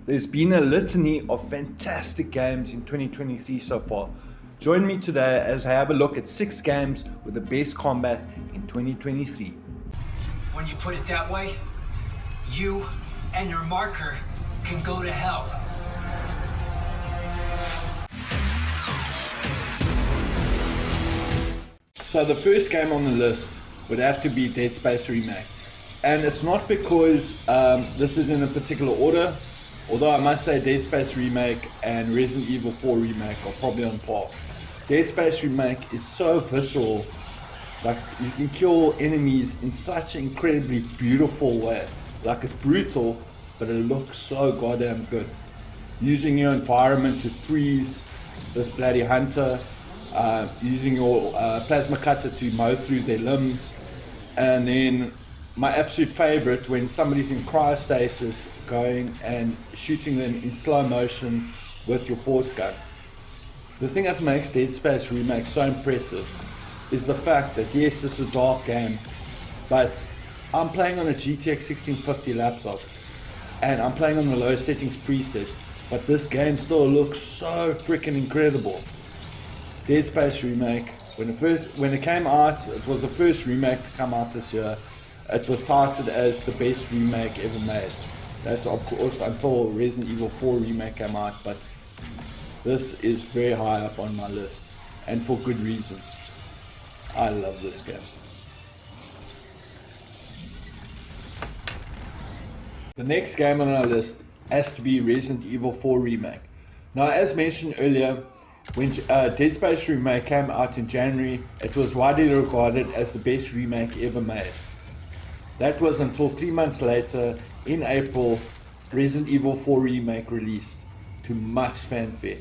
There's been a litany of fantastic games in 2023 so far. Join me today as I have a look at 6 games with the best combat in 2023. When you put it that way, you and your marker can go to hell. So the first game on the list would have to be Dead Space Remake. And it's not because this is in a particular order, although I must say Dead Space Remake and Resident Evil 4 Remake are probably on par. Dead Space Remake is so visceral, like you can kill enemies in such an incredibly beautiful way. Like it's brutal, but it looks so goddamn good. Using your environment to freeze this bloody hunter, using your plasma cutter to mow through their limbs, and then my absolute favorite, when somebody's in cryostasis, going and shooting them in slow motion with your force gun. The thing that makes Dead Space Remake so impressive is the fact that yes, this is a dark game, but I'm playing on a GTX 1650 laptop and I'm playing on the low settings preset, but this game still looks so freaking incredible. Dead Space Remake, when it came out, it was the first remake to come out this year. It was touted as the best remake ever made. That's of course until Resident Evil 4 Remake came out, but this is very high up on my list, and for good reason. I love this game. The next game on our list has to be Resident Evil 4 Remake. Now, as mentioned earlier, when Dead Space Remake came out in January, it was widely regarded as the best remake ever made. That was until 3 months later, in April, Resident Evil 4 Remake released to much fanfare.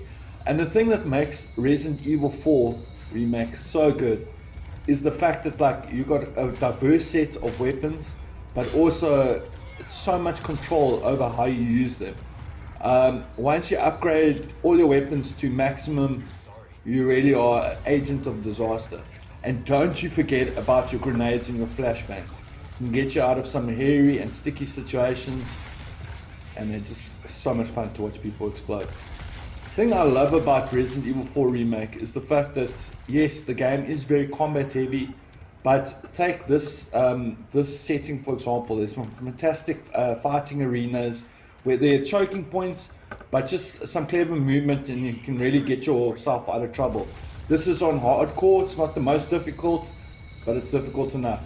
And the thing that makes Resident Evil 4 Remake so good is the fact that like you got a diverse set of weapons, but also so much control over how you use them. Once you upgrade all your weapons to maximum, you really are an agent of disaster. And don't you forget about your grenades and your flashbangs. Can get you out of some hairy and sticky situations, and they're just so much fun to watch people explode. The thing I love about Resident Evil 4 Remake is the fact that yes, the game is very combat heavy, but take this this setting for example. There's some fantastic fighting arenas where there are choking points, but just some clever movement and you can really get yourself out of trouble. This is on hardcore. It's not the most difficult, but it's difficult enough.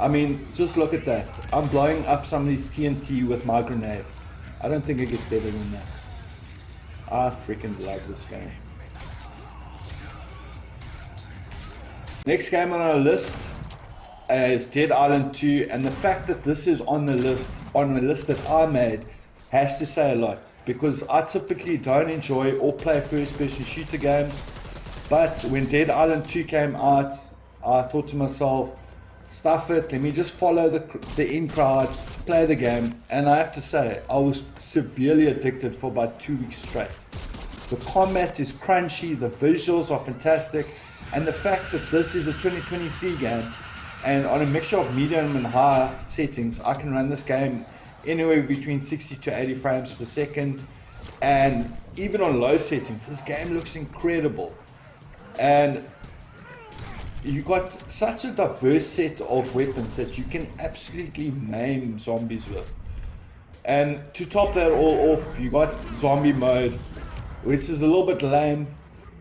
I mean, just look at that. I'm blowing up somebody's TNT with my grenade. I don't think it gets better than that. I freaking love this game. Next game on our list is Dead Island 2, and the fact that this is on the list that I made has to say a lot, because I typically don't enjoy or play first-person shooter games, but when Dead Island 2 came out, I thought to myself, stuff it, let me just follow the in crowd, play the game, and I have to say, I was severely addicted for about 2 weeks straight. The combat is crunchy, the visuals are fantastic, and the fact that this is a 2023 game, and on a mixture of medium and high settings, I can run this game anywhere between 60 to 80 frames per second, and even on low settings, this game looks incredible. And you got such a diverse set of weapons that you can absolutely maim zombies with. And to top that all off, you got zombie mode, which is a little bit lame,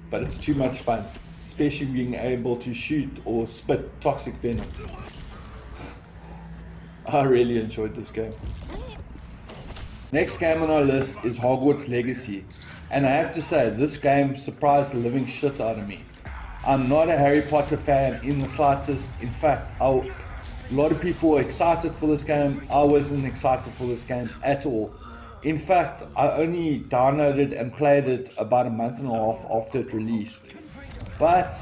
but it's too much fun, especially being able to shoot or spit toxic venom. I really enjoyed this game. Next game on our list is Hogwarts Legacy, and I have to say, this game surprised the living shit out of me. I'm not a Harry Potter fan in the slightest. In fact, a lot of people were excited for this game. I wasn't excited for this game at all. In fact, I only downloaded and played it about a month and a half after it released. But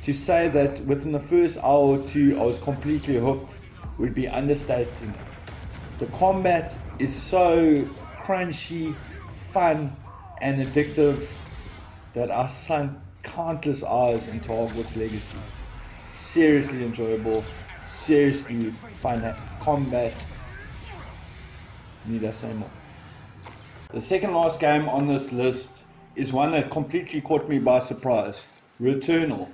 to say that within the first hour or two I was completely hooked would be understating it. The combat is so crunchy, fun, and addictive that I sunk countless hours into Hogwarts Legacy. Seriously enjoyable, seriously fun combat. Need I say more? The second last game on this list is one that completely caught me by surprise, Returnal.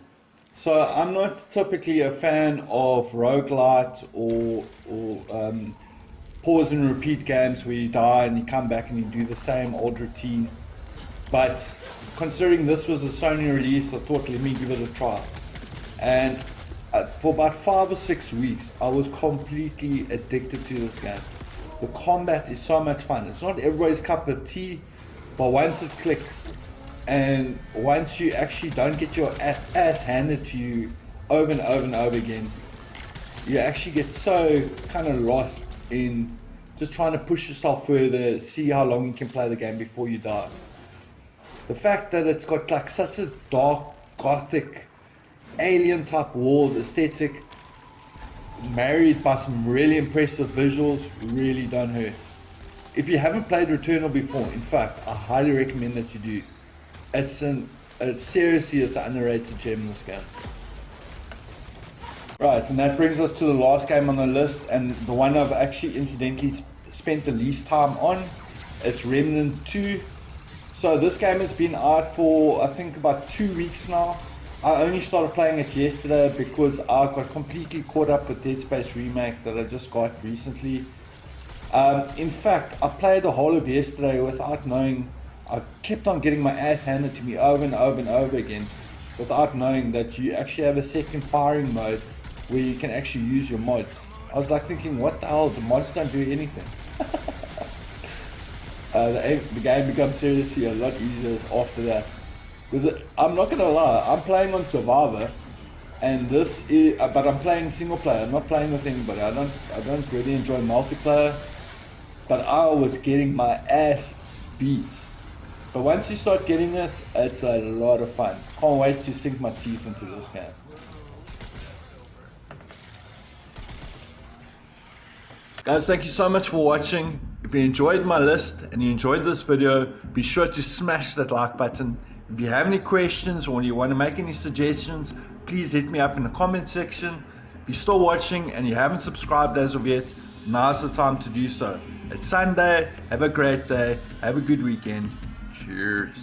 So I'm not typically a fan of roguelite or pause and repeat games where you die and you come back and you do the same old routine. But considering this was a Sony release, I thought let me give it a try. And for about 5 or 6 weeks, I was completely addicted to this game. The combat is so much fun. It's not everybody's cup of tea, but once it clicks, and once you actually don't get your ass handed to you over and over and over again, you actually get so kind of lost in just trying to push yourself further, see how long you can play the game before you die. The fact that it's got like such a dark, gothic, alien type world aesthetic, married by some really impressive visuals, really don't hurt. If you haven't played Returnal before, in fact, I highly recommend that you do. It's seriously, it's an underrated gem in this game. Right, and that brings us to the last game on the list, and the one I've actually incidentally spent the least time on. It's Remnant 2. So this game has been out for I think about 2 weeks now. I only started playing it yesterday because I got completely caught up with Dead Space Remake that I just got recently. In fact, I played the whole of yesterday without knowing. I kept on getting my ass handed to me over and over and over again without knowing that you actually have a second firing mode where you can actually use your mods. I was like thinking, what the hell, the mods don't do anything. The game becomes seriously a lot easier after that. Because I'm not gonna lie, I'm playing on Survivor, and this is, but I'm playing single player. I'm not playing with anybody. I don't really enjoy multiplayer, but I was getting my ass beat. But once you start getting it, it's a lot of fun. Can't wait to sink my teeth into this game. Guys, thank you so much for watching. If you enjoyed my list and you enjoyed this video, be sure to smash that like button. If you have any questions or you want to make any suggestions, please hit me up in the comment section. If you're still watching and you haven't subscribed as of yet, now's the time to do so. It's Sunday. Have a great day. Have a good weekend. Cheers.